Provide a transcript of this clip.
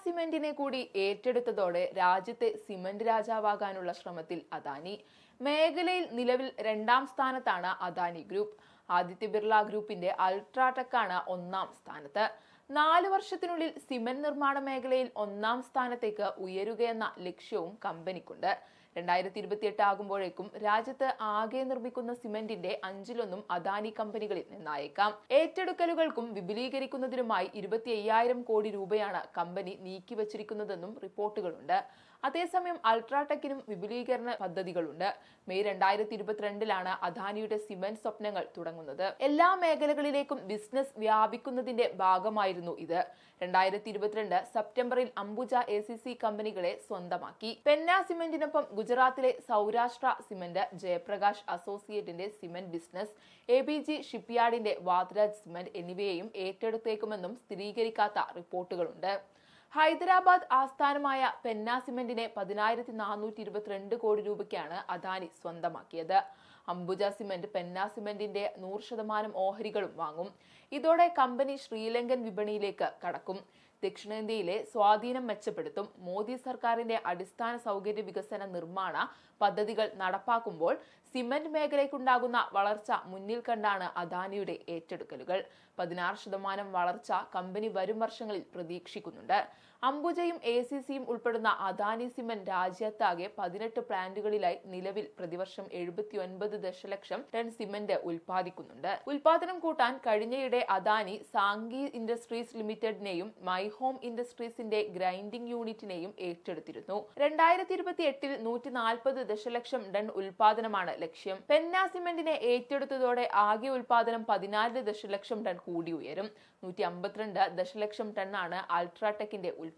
സിമന്റിനെ കൂടി ഏറ്റെടുത്തതോടെ രാജ്യത്തെ സിമന്റ് രാജാവാകാനുള്ള ശ്രമത്തിൽ അദാനി. മേഖലയിൽ നിലവിൽ 2ാം സ്ഥാനത്താണ് അദാനി ഗ്രൂപ്പ്. ആദിത്യ ബിർള ഗ്രൂപ്പിന്റെ അൾട്രാടെക്കാണ് 1ാം സ്ഥാനത്ത്. 4 വർഷത്തിനുള്ളിൽ സിമന്റ് നിർമ്മാണ മേഖലയിൽ 1ാം സ്ഥാനത്തേക്ക് ഉയരുകയെന്ന ലക്ഷ്യവും കമ്പനിക്കുണ്ട്. 2028 ആകുമ്പോഴേക്കും രാജ്യത്ത് ആകെ നിർമ്മിക്കുന്ന സിമന്റിന്റെ 5-1 അദാനി കമ്പനികളിൽ നിന്നായേക്കാം. ഏറ്റെടുക്കലുകൾക്കും വിപുലീകരിക്കുന്നതിനുമായി 25,000 കോടി രൂപയാണ് കമ്പനി നീക്കിവച്ചിരിക്കുന്നതെന്നും റിപ്പോർട്ടുകളുണ്ട്. അതേസമയം അൾട്രാടെക്കിനും വിപുലീകരണ പദ്ധതികളുണ്ട്. മെയ് 2022 അദാനിയുടെ സിമന്റ് സ്വപ്നങ്ങൾ തുടങ്ങുന്നത്. എല്ലാ മേഖലകളിലേക്കും ബിസിനസ് വ്യാപിക്കുന്നതിന്റെ ഭാഗമായിരുന്നു ഇത്. 2022 സെപ്റ്റംബറിൽ അംബുജ ACC കമ്പനികളെ സ്വന്തമാക്കി. പെന്ന സിമന്റിനൊപ്പം ഗുജറാത്തിലെ സൗരാഷ്ട്ര സിമന്റ്, ജയപ്രകാശ് അസോസിയേറ്റിന്റെ സിമന്റ് ബിസിനസ്, ABG ഷിപ്പ്യാർഡിന്റെ വാദ്രാജ് സിമന്റ് എന്നിവയെയും ഏറ്റെടുത്തേക്കുമെന്നും സ്ഥിരീകരിക്കാത്ത റിപ്പോർട്ടുകളുണ്ട്. ഹൈദരാബാദ് ആസ്ഥാനമായ പെന്ന സിമന്റിനെ 10,422 കോടി രൂപയ്ക്കാണ് അദാനി സ്വന്തമാക്കിയത്. അംബുജ സിമന്റ് പെന്ന സിമന്റിന്റെ 100% ഓഹരികളും വാങ്ങും. ഇതോടെ കമ്പനി ശ്രീലങ്കൻ വിപണിയിലേക്ക് കടക്കും. ദക്ഷിണേന്ത്യയിലെ സ്വാധീനം മെച്ചപ്പെടുത്തും. മോദി സർക്കാരിന്റെ അടിസ്ഥാന സൗകര്യ വികസന നിർമ്മാണ പദ്ധതികൾ നടപ്പാക്കുമ്പോൾ സിമന്റ് മേഖലയ്ക്കുണ്ടാകുന്ന വളർച്ച മുന്നിൽ കണ്ടാണ് അദാനിയുടെ ഏറ്റെടുക്കലുകൾ. 16% വളർച്ച കമ്പനി വരും വർഷങ്ങളിൽ പ്രതീക്ഷിക്കുന്നുണ്ട്. അംബുജയും ACCയും ഉൾപ്പെടുന്ന അദാനി സിമന്റ് രാജ്യത്താകെ 18 പ്ലാന്റുകളിലായി നിലവിൽ പ്രതിവർഷം 79 ദശലക്ഷം ടൺ സിമന്റ് ഉൽപ്പാദിക്കുന്നുണ്ട്. ഉൽപാദനം കൂട്ടാൻ കഴിഞ്ഞയിടെ അദാനി സാങ്കി ഇൻഡസ്ട്രീസ് ലിമിറ്റഡിനെയും മൈ ഹോം ഇൻഡസ്ട്രീസിന്റെ ഗ്രൈൻഡിംഗ് യൂണിറ്റിനെയും ഏറ്റെടുത്തിരുന്നു. 2028 140 ദശലക്ഷം ടൺ ഉൽപാദനമാണ് ലക്ഷ്യം. പെന്ന സിമന്റിനെ ഏറ്റെടുത്തതോടെ ആകെ ഉൽപാദനം 14 ദശലക്ഷം ടൺ കൂടി ഉയരും. 152 ദശലക്ഷം ടണ്ണാണ് അൾട്രാടെക്കിന്റെ ഉൽപാദനം.